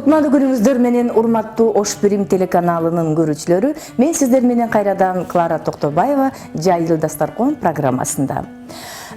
Кутмандуу күнүңүздөр менен урматтуу Ош Бирим телеканалынын көрүүчүлөрү. Мен сиздер менен кайрадан Клара Токтобаева Жайыл Дастаркон программасында.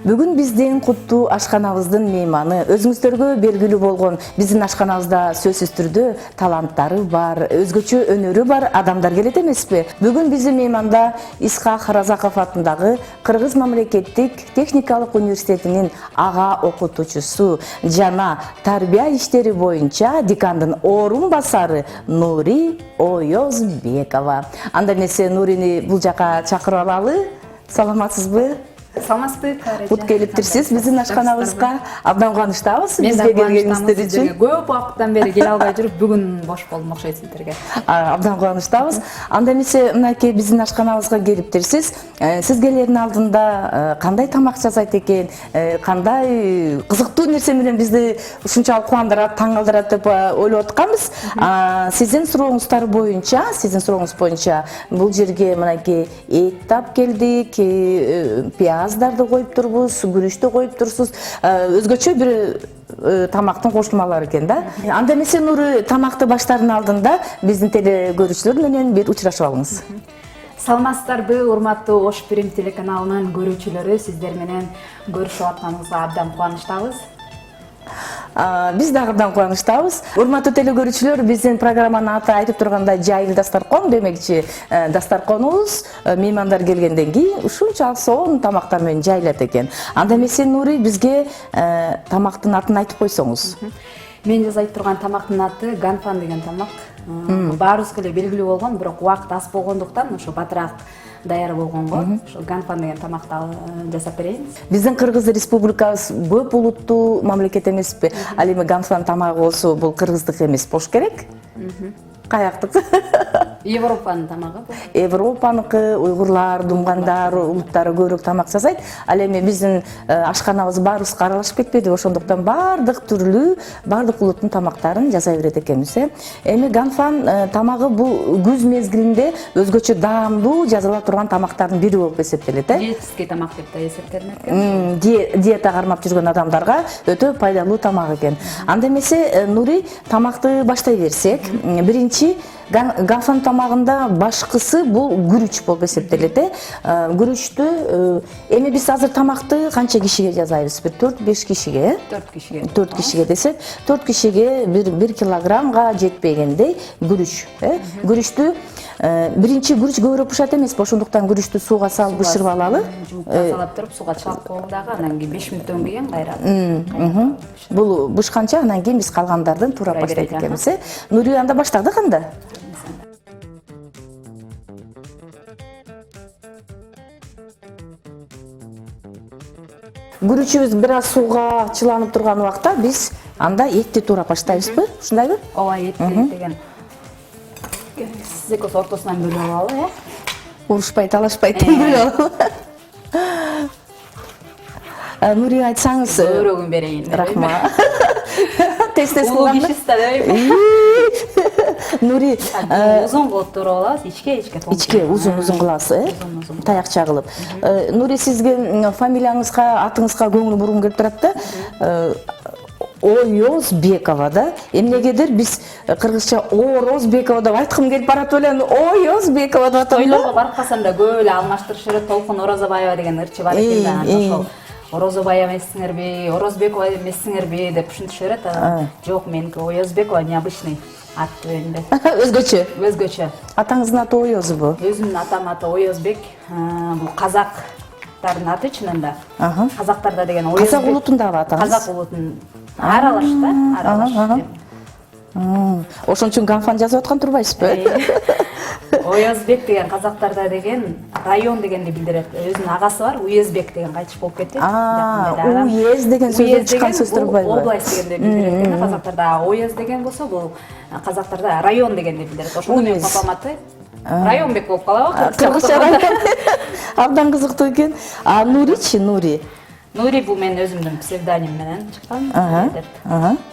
Бүгүн биздин куттуу ашканабыздын мейманы, өзүңүздөргө белгилүү болгон биздин ашканабызда сөзсүз түрдө таланттары бар, өзгөчө өнөрү бар адамдар келет эмеспи? Бүгүн биздин мейманда Исхак Разаков атындагы Кыргыз мамлекеттик техникалык университетинин ага окутуучусу жана тарбия иштери боюнча декандын орун басары Нури Оёзбекова. Анда эмесе Нурини бул жака чакырып алалы. Саламатсызбы? Саламатсызбы. Кут келиптирсиз биздин ашканабызга. Абдан кубанычтабыз бизге келгениңиздер үчүн. Көп убакыттан бери келе албай жүрүп, бүгүн бош болдум окшойт сиздерге. Абдан кубанычтабыз. Анда эмесе мынакей биздин ашканабызга келиптирсиз. Сизгелердин алдында кандай тамак жасайт экен, кандай кызыктуу нерсе менен бизди ушунчалык кубандырат, таң калтырат деп ойлоп атканбыз. Сиздин сурооңуздар боюнча бул жерге мынакей эт тап келдик, пияздарды коюп турбуз, күрүчтү коюп турсуз. Өзгөчө бир тамактын кошулмалары экен да. Анда эмесе Нури, тамакты баштаардын алдында биздин теле көрүүчүлөр менен бир учурашып алыңыз. Саламатсыздарбы, урматтуу Ош Бирим телеканалынын көрүүчүлөрү, сиздер менен көрүшүп атканыбызга абдан кубанычтабыз. Биз дагы абдан кубанычтабыз. Урматтуу теле көрүүчүлөр, биздин программанын аты айтып тургандай Жайыл Дастаркон, демекчи дастарконубуз меймандар келгенден кийин ушунчалык сонун тамактар менен жайылат экен. Анда эмесе Нури, бизге тамактын атын айтып койсоңуз. Мен жасайт турган тамактын аты ганфан деген тамак. Баарыбызга эле белгилүү болгон, бирок убакыт аз болгондуктан ошо батыраак даяр болгонго ошо ганфан деген тамакты жасап берейин. Биздин Кыргыз Республикабыз көп улуттуу мамлекет эмеспи? Ал эми ганфан тамагы болсо, бул кыргыздык эмес болуш керек. Каяктык? Европанын тамагы бул. Европаныкы, уйгурлар, думгандар, улуттары көбүрөөк тамак жасайт. Ал эми биздин ашканабыз баарыбызга аралашып кетпеди, ошондуктан баардык түрлүү, баардык улуттун тамактарын жасай берет экенбиз. Эми ганфан тамагы бул күз мезгилинде өзгөчө даамдуу жазыла турган тамактардын бири болуп эсептелет. Диетический тамак деп да эсептелинет экен. Диета кармап жүргөн адамдарга өтө пайдалуу тамак экен. Анда эмесе Нури, тамакты баштай берсек, биринчи ганфан тамагында башкысы бул күрүч болуп эсептелет. Күрүчтү эми биз азыр тамакты канча кишиге жасайбыз? Бир 4-5 кишиге, 4 кишиге десек, 4 кишиге 1 килограммга жетпегендей күрүч. Күрүчтү биринчи күрүч көбүрөөк бышат эмеспи? Ошондуктан күрүчтү сууга салып бышырып алалы. Тазалап туруп сууга чалып коелу дагы, анан кийин 5 мүнөттөн кийин кайра. Бул бышканча анан кийин биз калгандарын туура баштайт экенбиз. Нури, анда баштадык анда. Күрүчүбүз бир аз сууга чыланып турган убакта биз анда этти туура баштайбызбы? Ушундайбы? Ооба, этти деген сиз экөөс ортосунан бөлүп алалы, Урушпай, талашпай бөлүп алалы. Нури, айтсаңыз. Көбүрөөгүн берейин. Рахмат. Тез-тез кылганда. Улуу кишиста дейм. Нури, узун кылып туруп алабыз, ичке тоң. Ичке узун кыласыз, таякча кылып. Нури, сизге фамилияңызга, атыңызга көңүл бургум келип турат да. Оёзбекова да. Эмнегедир биз кыргызча Орозбекова деп айткым келип барат эле, Оёзбекова деп атам. Тойлорго барып калсам да көп эле алмаштырышып жүрөт. Толкун Орозобаева деген ырчы бар экен да. Ошол Орозобаева эмессиңерби, Орозбекова эмессиңерби деп ушинтишип берет. Жок, меники Оёзбекова, необычный ат менде. Өзгөчө. Атаңыздын аты Оёзбу? Өзүмдүн атам аты Оёзбек. Бул казактардын аты чынында. Казактарда деген Оёзбек. Казак улутундагы атаңыз? Казак улутун аралаш да, аралаш. Ошон үчүн ганфан жазып аткан турбайсызбы? Оёзбек деген казактарда деген район дегенди билдирет. Өзүнүн агасы бар, Уездбек деген кайтыш болуп кетти. Уезд деген сөздөн чыккан сөз турбайбы? Область дегенди билдирет. Казактарда Оёз деген болсо, бул казактарда район дегенди билдирет. Ошондо менин папам аты Районбек болуп калабы? Кыргызча район. Абдан кызыктуу экен. Нуричи, Нури. Нури бул менин өзүмдүн псевдоним менен чыккан.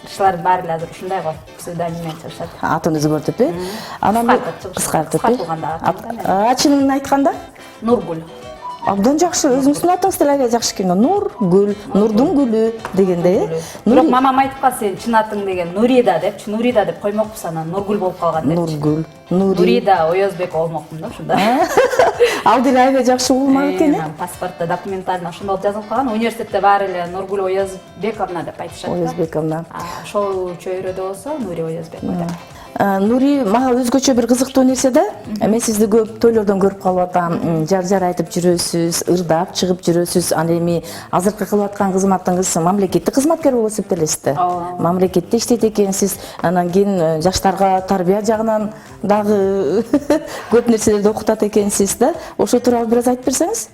Кышылардын баары эле азыр ушундай го псевдоним менен чыгышат. Атын өзгөртүп, анан кыскартып. Чынын айтканда? Нургуль. Абдан жакшы, өзүңүздүн атыңыз деле аябай жакшы экен. Нургүл, Нурдун гүлү дегенде, Бирок мамам айтып калса, сен чын атың деген Нурида депчи, Нурида деп коймокпуз, анан Нургүл болуп калган депчи. Нургүл, Нурида Оязбекова болмокмун да ошондо. Ал деле аябай жакшы улмак экен. Паспортто, документально ошондой болуп жазылып калган. Университетте баары эле Нургүл Оязбековна деп айтышат. Оязбековна. Ошол чөйрөдө болсо Нури Оязбекова деп. Нури, мага өзгөчө бир кызыктуу нерсе да. Мен сизди көп тойлордон көрүп калып атам. Жар айтып жүрөсүз, ырдап чыгып жүрөсүз. Аны эми азыркы кылып аткан кызматыңыз мамлекеттик кызматкер болуп эсептелесиз да. Мамлекетте иштейт экенсиз. Анан кийин жаштарга тарбия жагынан дагы көп нерселерди окутат экенсиз да. Ошол тууралуу бир аз айтып берсеңиз.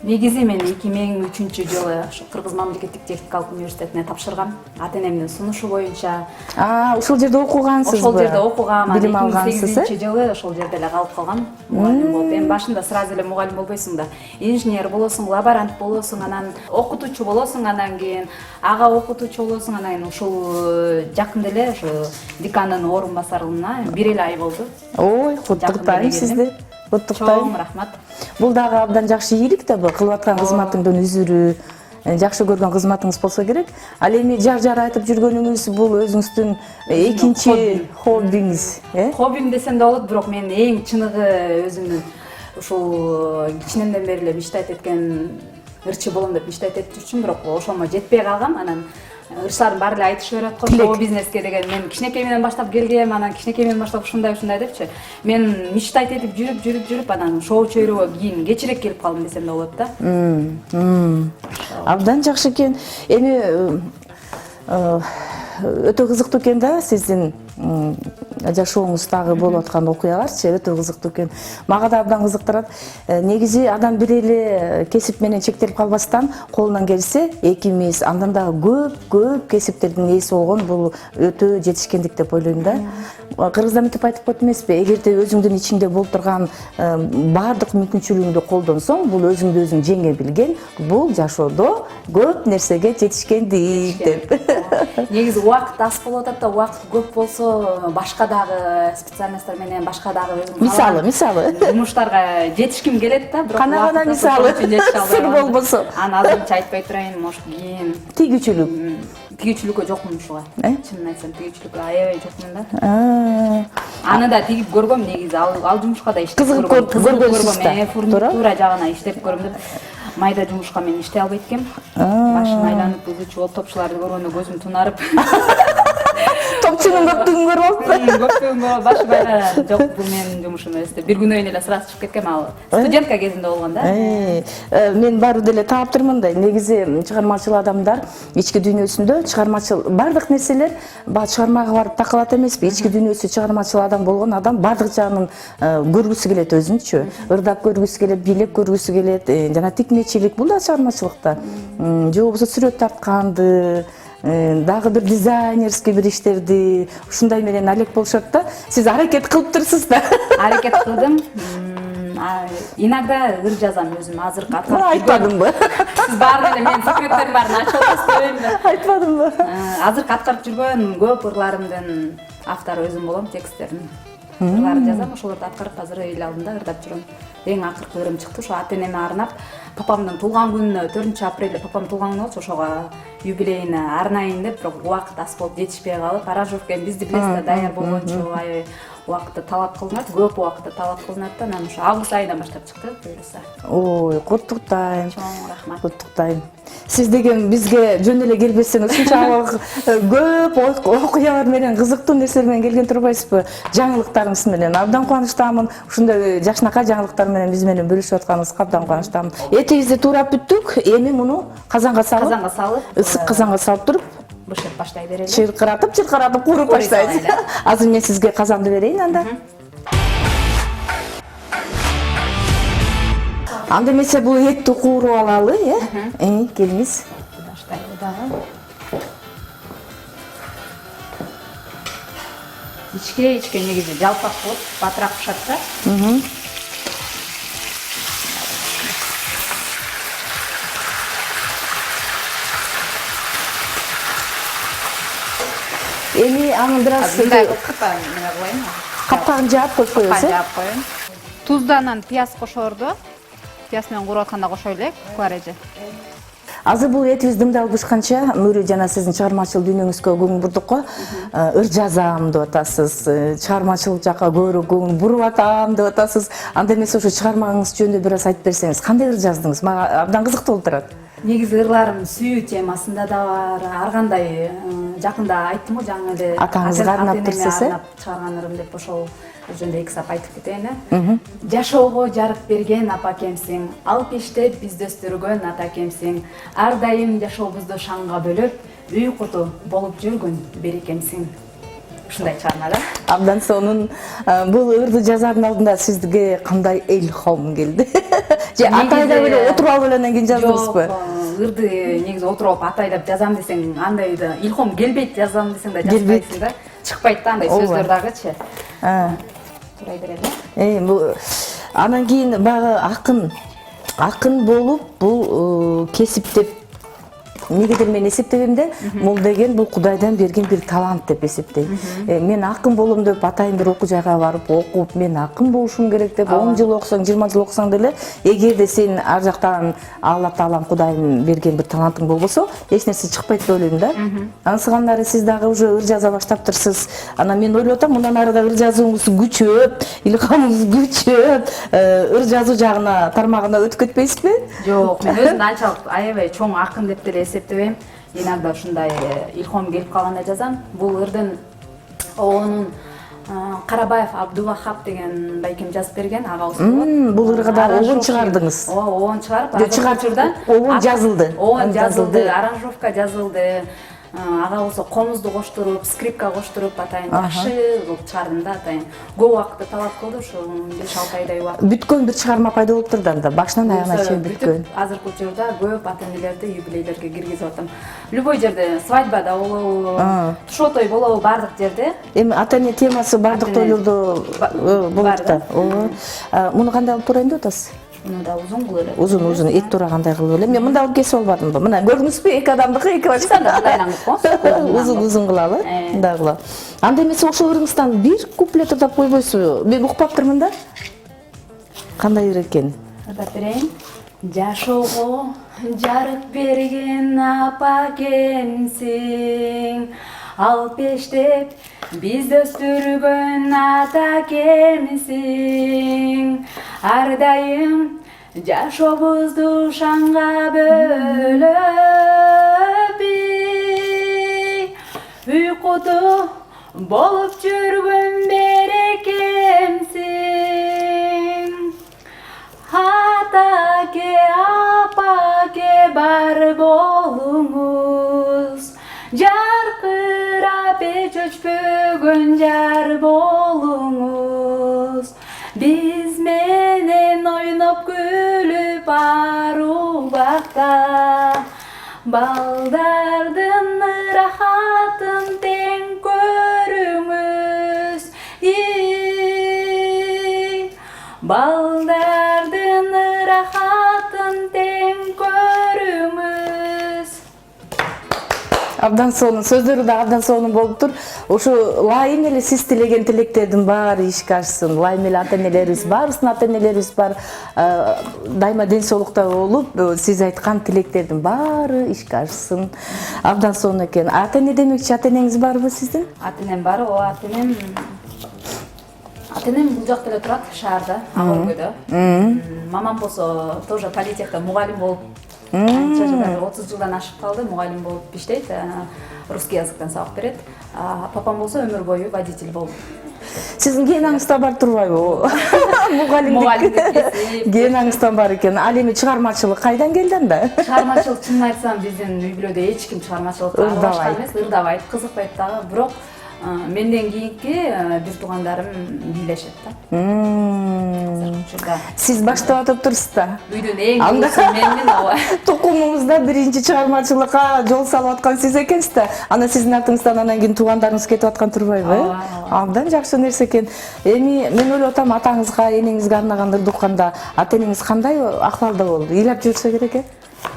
Негизи мен 2003-жылы Кыргыз мамлекеттик техникалык университетине тапшыргам. Ата-энемдин сунушу боюнча. Ошол жерде окугансызбы? Ошол жерде окугам. Билим алгансыз, 2008-жылы ошол жерде эле калып калгам. Мугалим болуп. Эми башында сразу эле мугалим болбойсуң да. Инженер болосуң, лаборант болосуң, анан окутуучу болосуң, анан кийин ага окутуучу болосуң, анан кийин ушул жакында эле ошо декандын орун басарына 1 эле ай болду. Ой, куттуктайм сизди. Чоң рахмат. Бул дагы абдан жакшы ийгилик да, кылып аткан кызматыңдан үзүрүү, жакшы көргөн кызматыңыз болсо керек. Ал эми жар айтып жүргөнүңүз бул өзүңүздүн экинчи хоббиңиз, Хоббим десем да болот, бирок мен эң чыныгы өзүмдүн ушул кичинемден бери эле мечтать эткен ырчы болом деп мечтать этип жүрчүмүн, бирок ошомо жетпей калгам. Анан ырчылардын баары эле айтыша берет го, шоу бизнеске деген мен кичинекей менен баштап келгем, анан кичинекей менен баштап ушундай депчи. Мен мечтать этип жүрүп, анан шоу чөйрөгө кийин кечирээк келип калдым десем да болот да. Абдан жакшы экен. Эми өтө кызыктуу экен да сиздин жашооңуздагы болуп аткан окуяларчы, өтө кызыктуу экен. Мага да абдан кызыктырат. Негизи адам бир эле кесип менен чектелип калбастан, колунан келсе эки эмес, андан дагы көп кесиптердин ээси болгон бул өтө жетишкендик деп ойлойм да. Кыргызда мынтип айтып коет эмеспи? Эгерде өзүңдүн ичиңде болуп турган баардык мүмкүнчүлүгүңдү колдонсоң, бул өзүңдү өзүң жеңе билген, бул жашоодо көп нерсеге жетишкендик деп. Негизи убакыт аз болуп атат да, убакыт көп болсо башка дагы специальностьтар менен башка дагы өзүм мисалы жумуштарга жетишким келет да, бирок кана мисалы сыр болбосо. Аны азырынча айтпай турайын, может кийин тигүүчүлүккө жокмун ушуга. Чынын айтсам, тигүүчүлүккө аябай жокмун да. Аны да тигип көргөм, негизи ал жумушка да иштеп көргөм. Көргөнсүз, фурнитура жагына иштеп көргөм деп. Майда жумушка мен иштей албайт экенмин. Башым айланып, бузуучу болуп, топчуларды көргөндө көзүм тунарып. Топчунун көптүгүн көрүп алыпсыз? Көптүгүн көрүп, башым айланып. Жок, бул менин жумушум эмес деп. Бир күнөйүн эле сразу чыгып кеткем, ал студентка кезинде болгон да. Мен баары деле таап турмун да. Негизи чыгармачыл адамдар ички дүйнөсүндө чыгармачыл бардык нерселер чыгармага барып такалат эмеспи? Ички дүйнөсү чыгармачыл адам болгон адам бардык жагын көргүсү келет өзүнчү. Ырдап көргүсү келет, бийлеп көргүсү келет, жана тикмечилик бул да чыгармачылыкта. Же болбосо сүрөт тартканды, дагы бир дизайнерский бир иштерди, ушундай менен алек болушат да. Сиз аракет кылып турсуз да. Аракет кылдым. Иногда ыр жазам өзүм, азыркы аткарып. Айтпадымбы? Сиз баары эле менин секреттерим баарын ачып атасыз. Айтпадымбы? Азыркы аткарып жүргөн көп ырларымдын автору өзүм болом, тексттердин. Ырларды жазам, ошолорду аткарып азыр эл алдында ырдап жүрөм. Эң акыркы ырым чыкты, ошо ата-энеме арнап, папамдын туулган күнүнө 4-апрелде папам туулган күнү болчу, ошого юбилейине арнайын деп, бирок убакыт аз болуп жетишпей калып, аранжировка бизди билесиз да, даяр болгончу аябай убакытты талап кылынат, көп убакытты талап кылынат да, анан ошо август айынан баштап чыкты буюрса. Ой, куттуктайм. Чоң рахмат. Куттуктайм. Сиз деген бизге жөн эле келбестен ушунчалык көп окуялар менен, кызыктуу нерселер менен келген турбайсызбы? Жаңылыктарыңыз менен абдан кубанычтамын. Ушундай жакшынакай жаңылыктар менен биз менен бөлүшүп атканыңызга абдан кубанычтамын. Этибизди туурап бүттүк. Эми муну казанга салып, ысык казанга салып туруп, бышырып баштай берели. Чыркыратып кууруп баштайбыз. Азыр мен сизге казанды берейин анда. Анда эмесе бул этти кууруп алалы, келиңиз. Баштайлы дагы. Ичке негизи жалпак болуп, батыраак пышат да. Эми аны бир аз капкагын жаап коюп коебуз. Жаап коеюн. Тузду анан пияз кошорду. партиясы менен куруп атканда кошо элек Клара эже. Азыр бул этибиз дымдалып ушканча Нури жана сиздин чыгармачыл дүйнөңүзгө көңүл бурдук го. Ыр жазам деп атасыз, чыгармачылык жакка көбүрөөк көңүл буруп атам деп атасыз. Анда эмес ошо чыгармаңыз жөнүндө бир аз айтып берсеңиз, кандай ыр жаздыңыз? Мага абдан кызыктуу болуп турат. Негизи ырларым сүйүү темасында да бар. Ар кандай жакында айттым го жаңы эле атаңызга арнап турсуз, чыгарган ырым деп ошол жөнүндө 2 сап айтып кетейин. Жашоого жарык берген апакемсиң, ал пештеп бизди өстүргөн атакемсиң. Ар дайым жашообузду шаңга бөлөп, үй куту болуп жүргөн берекемсиң. Ушундай чыгарма да. Абдан сонун. Бул ырды жазардын алдында сизге кандай илхам келди? Же атайдап эле отуруп алып эле анан кийин жаздыңызбы? Ырды негизи отуруп алып атайдап жазам десең, андай да илхам келбейт, жазам десең да жазбайсың да. Чыкпайт да андай сөздөр дагычы. Турай берели. Бул анан кийин баягы акын болуп бул кесиптеп негедир мен эсептебейм да, бул деген бул Кудайдан берген бир талант деп эсептейм. Мен акын болом деп атайын бир окуу жайга барып окуп, мен акын болушум керек деп 10 жыл окусаң, 20 жыл окусаң деле, эгерде сен ар жактан Алла Таалам Кудайдын берген бир талантың болбосо, эч нерсе чыкпайт деп ойлойм да. Анысынан ары сиз дагы уже ыр жаза баштаптырсыз. Анан мен ойлоп атам, мындан ары да ыр жазууңуз күчөп, илхамыңыз күчөп, ыр жазуу жагына тармагына өтүп кетпейсизби? Жок, мен өзүмдү анчалык аябай чоң акын деп деле эсептебейм. Иногда ушундай илхам келип калганда жазам. Бул ырдын оонун Карабаев Абдувахап деген байкем жазып берген, агабыз болот. Бул ырга да оон чыгардыңыз. Оон чыгарып, оон жазылды. Оон жазылды, аранжировка жазылды. Ага болсо комузду коштуруп, скрипка коштуруп атайын жакшы кылып чыгардым да атайын. Көп убакытты талап кылды, ушу 5-6 айдай убакыт. Бүткөн бир чыгарма пайда болуп турду анда, башынан аягына чейин бүткөн. Азыркы учурда көп ата-энелерди юбилейлерге киргизип атам. Любой жерде, свадьбада болобу, тушоо той болобу, бардык жерде. Эми ата-эне темасы бардык тойлордо болот да. Муну кандай кылып турайын деп атасыз? Муну да узун кылып эле. Узун, эки турагандай кылып эле. Мен мындай кылып кесип албадымбы? Мына көрдүңүзбү, эки адамдыкы, эки башка. Узун кылалы, мындай кылалы. Анда эмесе ошол ырыңыздан бир куплет ырдап койбойсузбу? Мен укпаптырмын да. Кандай ыр экен? Ырдап берейин. Жашоого жарык берген апакемсиң, ал пештеп бизди өстүргөн атакемсиң. Ар дайым жашообузду шаңга бөлөп, үй куту болуп жүргөн берекемсиң. Атаке, апаке бар болуңуз, жаркырап эч өчпөгөн жар болуңуз. Биз менен ойноп күлүп ар убакта, балдардын рахатын тең көрүңүз. Балдардын рахатын тең көрүңүз. Абдан сонун, сөздөрү да абдан сонун болуптур. Ошо ылайым эле сиз тилеген тилектердин баары ишке ашсын. Ылайым эле ата-энелерибиз, баарыбыздын ата-энелерибиз бар. Дайыма ден соолукта болуп, сиз айткан тилектердин баары ишке ашсын. Абдан сонун экен. Ата-эне демекчи, ата-энеңиз барбы сиздин? Ата-энем бар, ата-энем бул жакта эле турат, шаарда, ага өлкөдө. Мамам болсо тоже политехте мугалим болуп, анча жылдар, 30 жылдан ашып калды, мугалим болуп иштейт, русский языктан сабак берет. Папам болсо өмүр бою водитель болуп. Сиздин генаңызда бар турбайбы? Мугалимдик. Генаңыздан бар экен. Ал эми чыгармачылык кайдан келди анда? Чыгармачылык, чынын айтсам, биздин үй бүлөдө эч ким чыгармачылыкка аралашкан эмес, ырдабайт, кызыкпайт дагы, бирок менден кийинки бир туугандарым бийлешет да. Сиз баштап атыптырсыз да. Үйдүн эң кызы менмин, ооба. Тукумуңузда биринчи чыгармачылыкка жол салып аткан сиз экенсиз да. Анан сиздин артыңыздан анан кийин туугандарыңыз кетип аткан турбайбы? Абдан жакшы нерсе экен. Эми мен ойлоп атам, атаңызга, энеңизге арнаган ырды укканда ата-энеңиз кандай акыбалда болду? Ыйлап жүрсө керек э?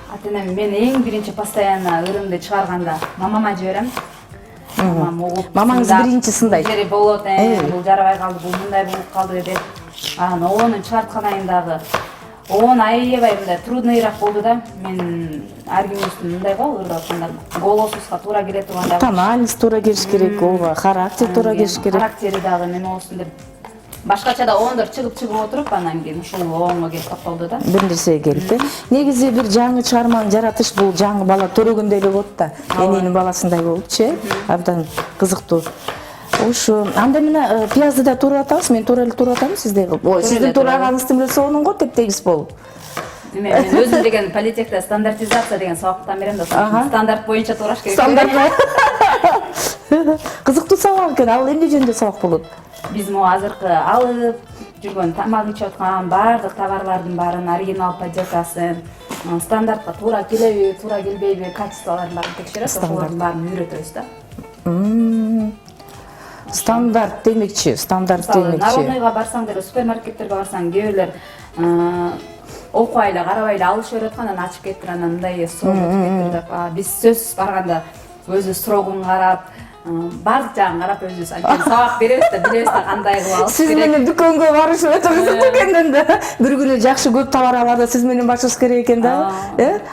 Ата-энем мен эң биринчи постоянно ырымды чыгарганда мамама жиберем. Мамаңыз биринчи сындайт. Жери болот, бул жарабай калды, бул мындай болуп калды деп. Анан оонун чыгарткан айындагы Оны аябай мындай трудныйраак болду да. Мен ар кимибиздин мындай го ырдап атканда голосубузга туура келе турганда. Тональность туура келиш керек, ооба, характер туура келиш керек. Характери дагы неме болсун деп. Башкача да оңдор чыгып отуруп анан кийин ушул оңго келип токтолду да. Бир нерсеге келди. Негизи бир жаңы чыгарманы жаратыш бул жаңы бала төрөгөндөй эле болот да. Эненин баласындай болупчу, абдан кызыктуу. Ошо, анда мына пиязды да тууратабыз, мен туура эле тууратамын сизде. Сиздин туурагаңызды биле сонун го теп-тегиз болуп. Мен өзүм деген политехте стандартизация деген сабактан берем да, стандарт боюнча туураш керек. Стандарт. Кызыктуу сабак экен, ал эмне жөнүндө сабак болот? Биз могу азыркы алып жүргөн тамак ичип аткан баардык товарлардын баарын, оригинал подделкасын, стандартка туура келеби, туура келбейби, качестволордун баарын текшерет, ошолордун баарын үйрөтөбүз да. Стандарт демекчи, стандарт демекчи. Народныйга барсаң деле, супермаркеттерге барсаң, кээ бирлер окубай эле, карабай эле алышып берип аткан, анан ачып кетип, анан мындай строго кетип деп. Биз сөзсүз барганда өзү строгун карап, баардык жагын карап өзүбүз сабак беребиз да, билебиз да кандай кылып алыш Сиз менен дүкөнгө барышып өтө кызык экенден да. Бир күнү жакшы көп товар аларды сиз менен барышыбыз керек экен да.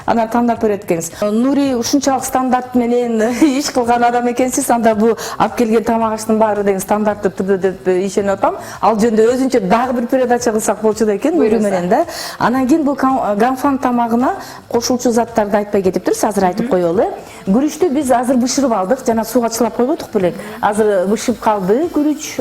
Анан тандап берет экенсиз. Нури ушунчалык стандарт менен иш кылган адам экенсиз, анда бу алып келген тамак аштын баары деген стандартты түрдө деп ишенип атам. Ал жөнүндө өзүнчө дагы бир передача кылсак болчу да экен Нури менен да. Анан кийин бул ганфан тамагына кошулчу заттарды айтпай кетиптирсиз, азыр айтып коелу. Күрүчтү биз азыр бышырып алдык, жана сууга чылап койбодук белек. Азыр бышып калды күрүч.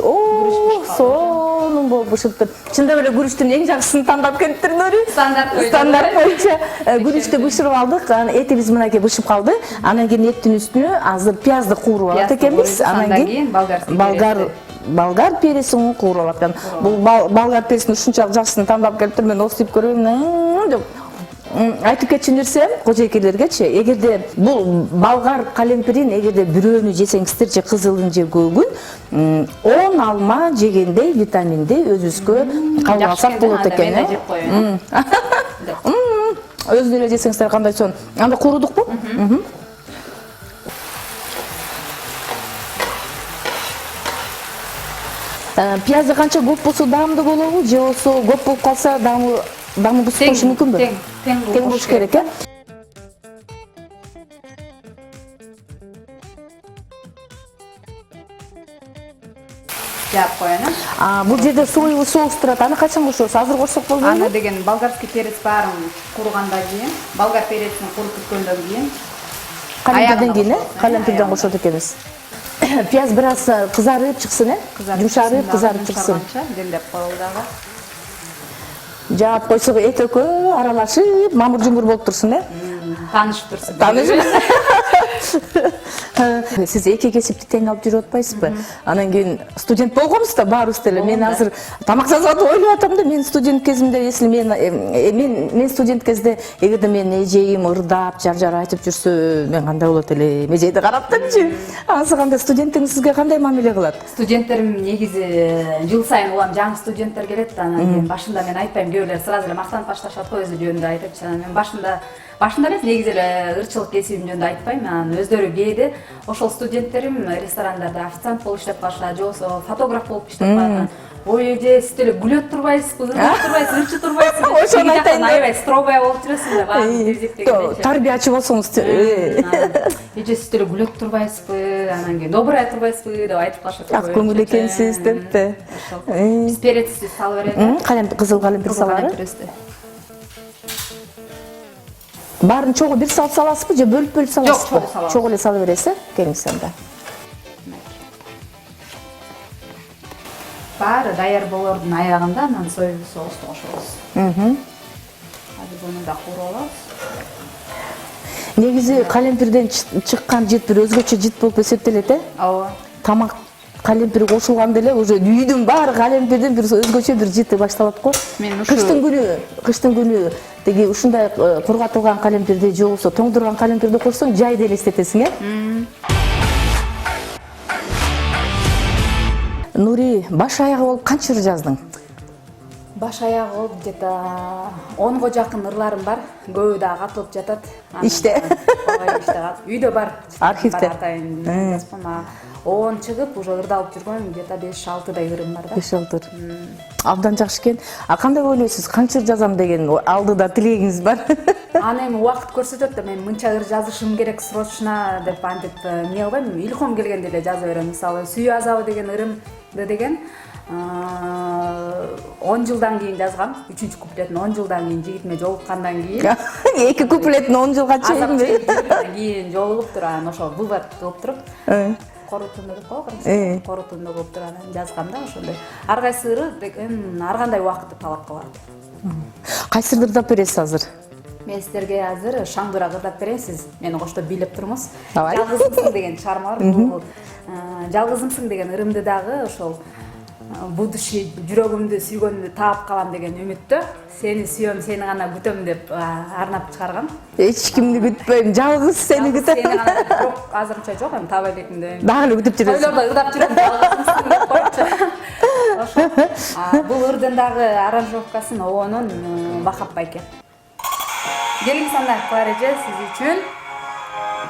Сонун болуп бышыптыр. Чындап эле күрүчтүн эң жакшысын тандап келиптир Нури. Стандарт боюнча күрүчтү бышырып алдык. Анан этибиз мынакей бышып калды. Анан кийин эттин үстүнө азыр пиязды кууруп алат экенбиз. Анан кийин болгар пересин кууруп алат экен. Бул болгар пересин ушунчалык жакшысын тандап келиптир. Мен осуп көрөм деп айтып кетчү нерсе кожойкелергечи, эгерде бул болгар калемпирин эгерде бирөөнү жесеңиздер же кызылын же көөгүн 10 алма жегендей витаминдей өзүбүзгө кабыл алсак болот экен. Өзүнү эле жесеңиздер кандай сон. Анда курудукпу? Пиязы канча көп болсо даамдуу болобу, же болсо көп болуп калса даамы бузуп коюшу мүмкүнбү? Тең болуш керек, э? Жаап коён, Бул жерде соевый соус турат. Аны качан кошобуз? Азыр кошсок болбойбу? Аны деген болгарский перец баарын куругандан кийин, болгар перецин куруп бүткөндөн кийин, калемпирден кийин, калемпирден кошот экенбиз. Пияз бир аз кызарып чыксын, жумшарып, кызарып чыксын. Демдеп коелу дагы. Жаап койсок эт экөө аралашып, мамыр-жумур болуп турсун, э? Таанышып турсун. Сиз эки кесипти тең алып жүрүп атпайсызбы? Анан кийин студент болгонбуз да баарыбыз деле. Мен азыр тамак жасап атып ойлоп атам да, мен студент кезимде, если мен студент кезде эгерде мен эжейим ырдап, жар айтып жүрсө, мен кандай болот эле? Эжейди карап депчи. Анысы кандай студентиңиз сизге кандай мамиле кылат? Студенттерим негизи жыл сайын улам жаңы студенттер келет да, анан кийин башында мен айтпайм, кээ бирлер сразу эле мактанып башташат го өзү жөнүндө айтыпчы. Мен башында эмес, негизи эле ырчылык кесибим жөнүндө айтпайм. Анан өздөрү кээде ошол студенттерим ресторандарда официант болуп иштеп калышат, же болбосо фотограф болуп иштеп калат. Ой, эже сиз деле күлөт турбайсызбы, ырдап турбайсызбы, ырчып турбайсызбы? Ошону айтайын. Аябай строгая болуп жүрөсүң да, баарын тарбиячы болсоңуз. Эже сиз деле күлөт турбайсызбы, анан кийин добрая турбайсызбы деп айтып калышат. Ак көңүл экенсиз депти. Биз перецти салып беребиз. Калемпир, кызыл калемпир салары. Баарын чогуу бир саласызбы же бөлүп саласызбы? Жок, чогуу эле салып бересиз, келиңиз анда. Баары даяр болордун аягында анан соевый соусту кошобуз. Азыр буну да кууруп алабыз. Негизи калемпирден чыккан жит бир өзгөчө жит болуп эсептелет, э? Ооба. Тамак калемпир кошулганда эле уже үйдүн баары калемпирдин бир өзгөчө бир жити башталат го. Кыштын күнү теги ушундай кургатылган калемпирди же болбосо тоңдурган калемпирди кошсоң жайды элестетесиң, э? Нури, баш аягы болуп канча ыр жаздың? Баш аягы болуп где-то 10го жакын ырларым бар. Көбү да катылып жатат. Иште. албай иштеген. Үйдө бар. Архивтер. Он чыгып уже ырдалып жүргөн где-то 5-6дай ырым бар да. 5-6. Абдан жакшы экен. А кандай ойлойсуз? Канча жазам деген алдыда тилегиңиз бар? Аны эми убакыт көрсөтөт да, мен мынча ыр жазышым керек срочно деп антип эмне кылбайм, илхом келгенде эле жаза берем. Мисалы Сүйүү азабы деген ырымды деген 10 жылдан кийин жазгам. 3-куплетін 10 жылдан кийин жигитиме жолуккандан кийин. 2 куплетін 10 жылга чейинби? Кийин жолугуп турган ошо вывод кылып туруп. Корутунду деп коебу, корутунду кылып турган жазгам да ошондой. Ар кайсы ыры ар кандай убакытты талап кылат. Кайсыр ырдап бересиз азыр? Мен сіздерге азыр шаңдыраак ырдап берейин, сиз мени коштоп бийлеп турмуз. Давай. Жалгызымсың деген чыгарма бар. Бул жалгызымсың деген ырымды дагы ошол будущий жүрөгүмдү сүйгөндү таап калам деген үмүттө сени сүйөм, сени гана күтөм деп арнап чыгаргам. Эч кимди күтпөйм, жалгыз сени күтөм. Сени гана бирок азырынча жок, эми таба элекимде. Дагы эле күтүп жүрөсүң. Тойлордо ырдап жүрөм, жалгызымсың деп коюпчу. Ошо. Бул ырдын дагы аранжировкасын Оонун Бахап байке. Келиңиз анда Клареже, сиз үчүн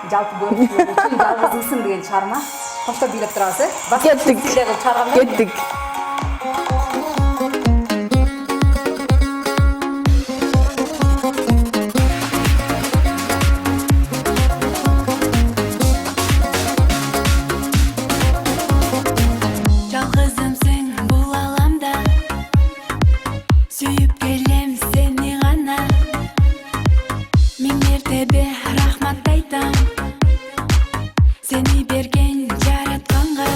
жалпы көрүүчүлөр үчүн жалгызымсың деген чыгарма. Коштоп бийлеп турабыз, Кеттик. Кеттик. Жалгызымсың бул аламда, сүйүп келем сени гана. Миң мертебе рахмат айтам, сени берген жаратканга.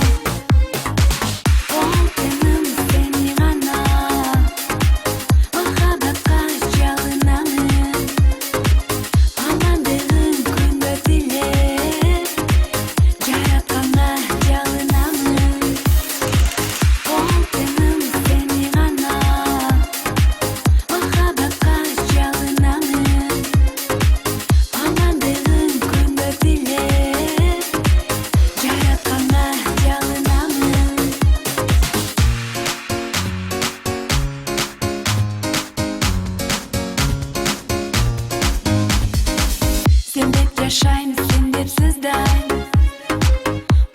Алтыным сени гана, махабатка жалынамын. Амандыгың күндө тилеп, жаратканга жалынамын. Алтыным сени гана, махабатка жалынамын. Амандыгың күндө тилеп, жаратканга жалынамын. Сен деп жашайм, сен деп сыздайм,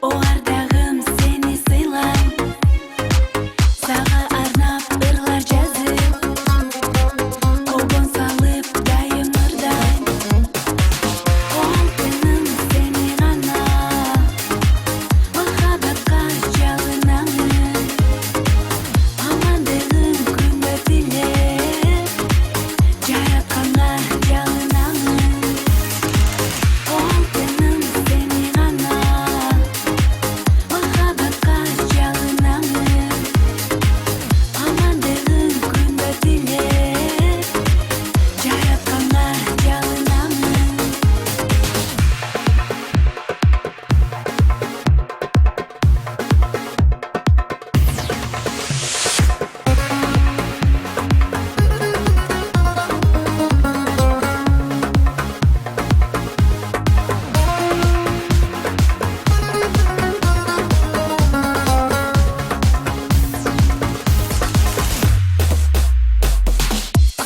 оардагым сени сыйлайм. Сага арнап ырлар жазып, обон салып дайым ырдайм. Алтыным сени гана, махабатка жалынамын. Амандыгың күндө тилеп, жаратканга жалынамын. Алтыным сени гана, махабатка жалынамын. Амандыгың күндө тилеп, жаратканга жалынамын.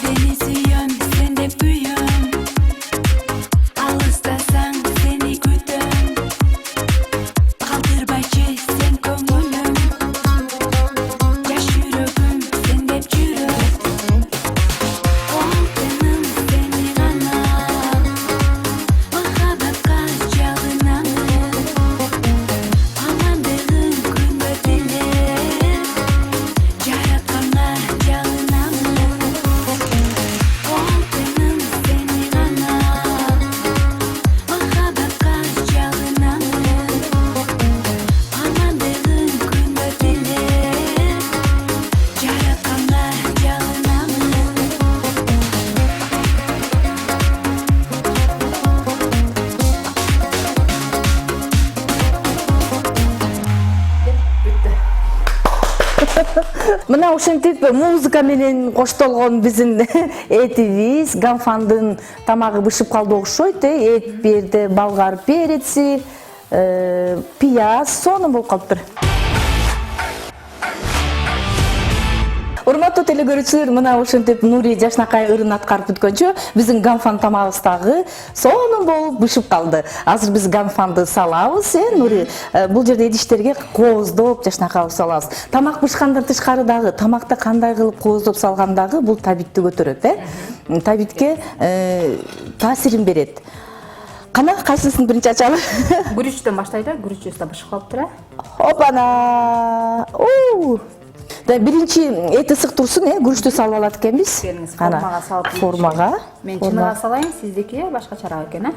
Seni sүйөм, сен деп күйөм, алыстасаң сени күтөм. Калтырбайчы сен көңүлүм, жаш жүрөгүм сен деп жүрөт. Алтыным сени гана, махабатка жалынамын. Амандыгың күндө тилеп, жаратканга жалынамын. Алтыным сени гана, махабатка жалынамын. Амандыгың күндө тилеп, жаратканга жалынамын. Бүттү. Мына ошентип музыка менен коштолгон биздин этибиз Ганфандын тамагы бышып калды окшойт, эт берди, болгар переци, пияз, сонун болуп калыптыр. Урматтуу телекөрүүчүлөр, мына ошентип Нури жашнакай ырын аткарып бүткөнчө биздин ганфан тамагыбыз дагы сонун болуп бышып калды. Азыр биз ганфанды салабыз, Нури. Бул жерде идиштерге кооздоп жашнакай салабыз. Тамак бышкандан тышкары дагы тамакты кандай кылып кооздоп салгандагы бул табитти көтөрөт, Табитке таасирин берет. Кана кайсысын биринчи ачалы? Гүрүчтөн баштайлы, гүрүчүбүз да бышып калыптыр. Опана! Да биринчи эти ысык турсун, гүрүчтү салып алат экенбиз. Формага салып. Формага. Мен чыныга салайын, сиздики башкачараак экен,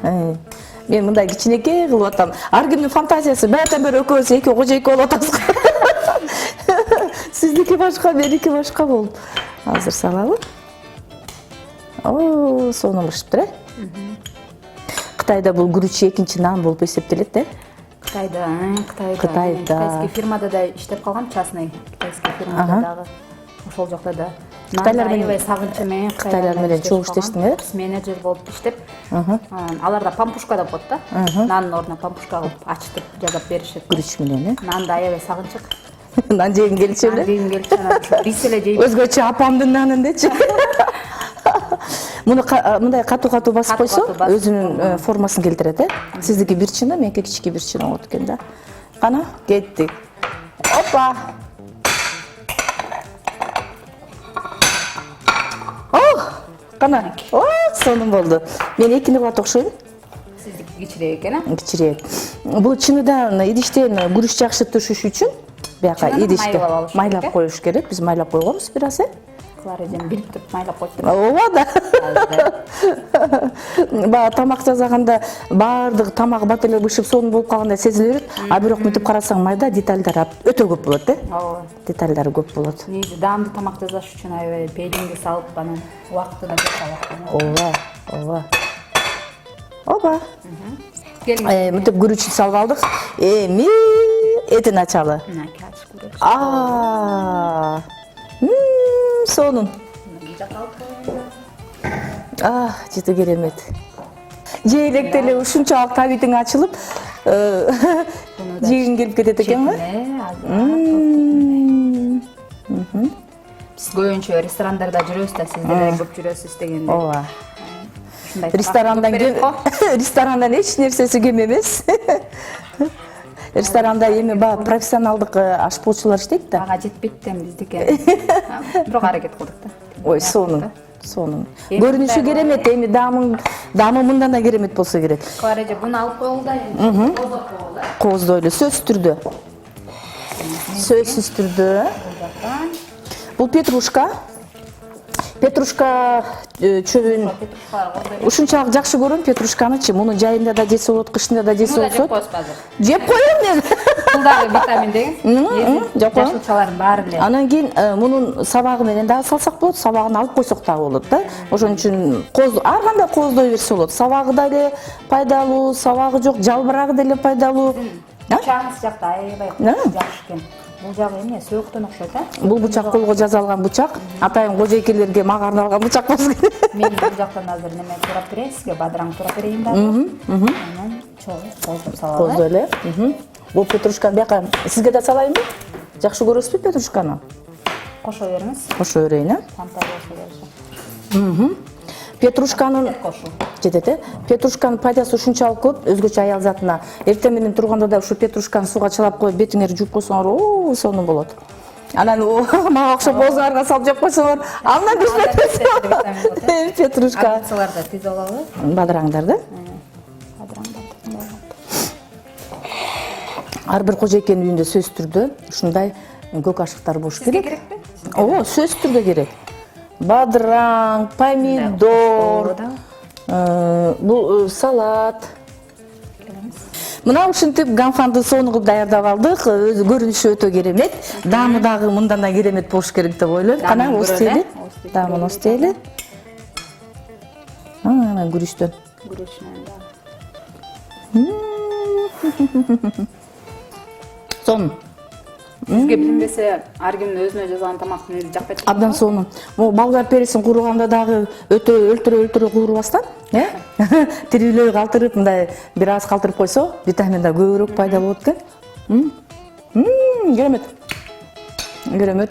Мен мындай кичинекей кылып атам. Ар кимдин фантазиясы, баатан бери экөөбүз эки кожойко болуп атабыз. Сиздики башка, меники башка болуп. Азыр салалы. Сонун бышыптыр, Кытайда бул гүрүч экинчи нан болуп эсептелет, Кытайда. Кытайский фирмада да иштеп калгам, частный кытайский фирмада дагы. Ошол жакта да. Кытайлар менен аябай сагынчу мен Кытайлар менен чогуу иштештиң, менеджер болуп иштеп. Аларда пампушка да болот да. Нандын ордуна пампушка кылып ачтып жасап беришет. Гүрүч менен, Нанды аябай сагынчык. Нан жегим келчү эле. Жегим келчү, рис эле жейм. Өзгөчө апамдын нанын дечи. Муну мындай катуу басып койсо, өзүнүн формасын келтирет, Сиздики бир чыны, меники кички бир чыны болот экен да. Кана, кеттик. Опа! Кана. Сонун болду. Мен экини кылат окшойм. Сиздики кичирээк экен, Кичирээк. Бул чыныдан идиштен гүрүч жакшы түшүш үчүн бияка идиште майлап коюш керек. Биз майлап койгонбуз бир аз, Кларежен билип туруп майлап коюп. Ооба да. Баа тамак жасаганда баардык тамак бат эле бышып сонун болуп калгандай сезиле берет. А бирок мынтип карасаң майда детальдар өтө көп болот, Ооба. Детальдары көп болот. Негизи даамдуу тамак жасаш үчүн аябай белиңди салып, анан убактына Ооба. Ооба. Мынтип гүрүчтү салып алдык. Эми этин ачалы. Сонун. Жыты керемет. Жээлек деле ушунчалык табитиң ачылып, жегиң келип кетет экенби? Биз көбүнчө ресторандарда жүрөбүз да, сиз деле көп жүрөсүз дегенде. Ооба. Ресторандан эч нерсеси кем эмес. Ресторанда эми баягы профессионалдык ашпоочулар иштейт да. Ага жетпейт да биздики. Бирок аракет кылдык да. Ой, сонун. Көрүнүшү керемет, эми даамы мындан да керемет болсо керек. Клареже буну алып коелу да, эми Кооздойлу, сөзсүз түрдө. Бул петрушка. Петрушка чөбүн ушунчалык жакшы көрөм петрушканычы. Муну жайында да жесе болот, кышында да жесе болот. Жеп коем мен. Бул дагы витамин деген. Жашылчалардын баары эле. Анан кийин мунун сабагы менен дагы салсак болот, сабагын алып койсок дагы болот да. Ошон үчүн ар кандай кооздой берсе болот. Сабагы да эле пайдалуу, сабагы жок, жалбырагы деле пайдалуу. Бычагыңыз жакта аябай жакшы экен. Бул жагы эмне, сөөктөн окшойт, Бул бычак колго жасалган бычак. Атайын кожойкелерге мага арналган бычак болсо керек. Мен бул жактан азыр неме турап берейин сизге, бадыраң турап берейин дагы. Анан чогуу кооздоп салалы. Кооздой эле. Бул петрушканы бияка сизге да салайынбы? Жакшы көрөсүзбү петрушканы? Кошо бериңиз. Кошо берейин, Фантазиясы бериши. Петрушканын жетет, Петрушканын пайдасы ушунчалык көп, өзгөчө аял затына. Эртең менен турганда да ушу петрушканы сууга чылап коюп, бетиңерди жууп койсоңор, сонун болот. Анан мага окшоп оозуңарга салып жеп койсоңор, андан бишпейт. Петрушка. Акцияларда тез алалы. Бадыраңдарды. Ар бир кожойкенин үйүндө сөзсүз түрдө ушундай көк кашыктар болуш керек. Сизге керекпи? Ооба, сөзсүз түрдө керек. Бадыраң, помидор, бул салат. Мына ушинтип ганфанды сонун кылып даярдап алдык. Көрүнүшү өтө керемет. Даамы дагы мындан да керемет болуш керек деп ойлойм. Кана остели. Даамын остели. Анан гүрүчтөн. Сонун. Сизге билинбесе, ар кимдин өзүнө жасаган тамактын өзү жакпайт. Абдан сонун. Могу болгар пересин кууруганда дагы өтө өлтүрө куурубастан, тирүүлөй калтырып, мындай бир аз калтырып койсо, витамин да көбүрөөк пайда болот экен. Керемет.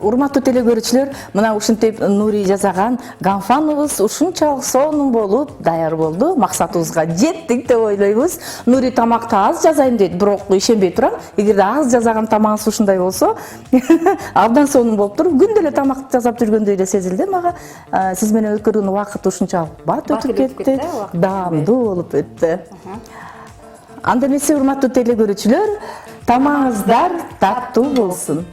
урматтуу телекөрүүчүлөр, мына ушинтип Нури жасаган ганфаныбыз ушунчалык сонун болуп даяр болду. Максатыбызга жеттик деп ойлойбуз. Нури тамакты аз жасайм дейт, бирок ишенбей турам. Эгерде аз жасаган тамагыңыз ушундай болсо, абдан сонун болуп туруп, күндө эле тамак жасап жүргөндөй эле сезилди мага. Сиз менен өткөргөн убакыт ушунчалык бат өтүп кетти, даамдуу болуп өттү. Анда эмесе урматтуу телекөрүүчүлөр, тамагыңыздар таттуу болсун.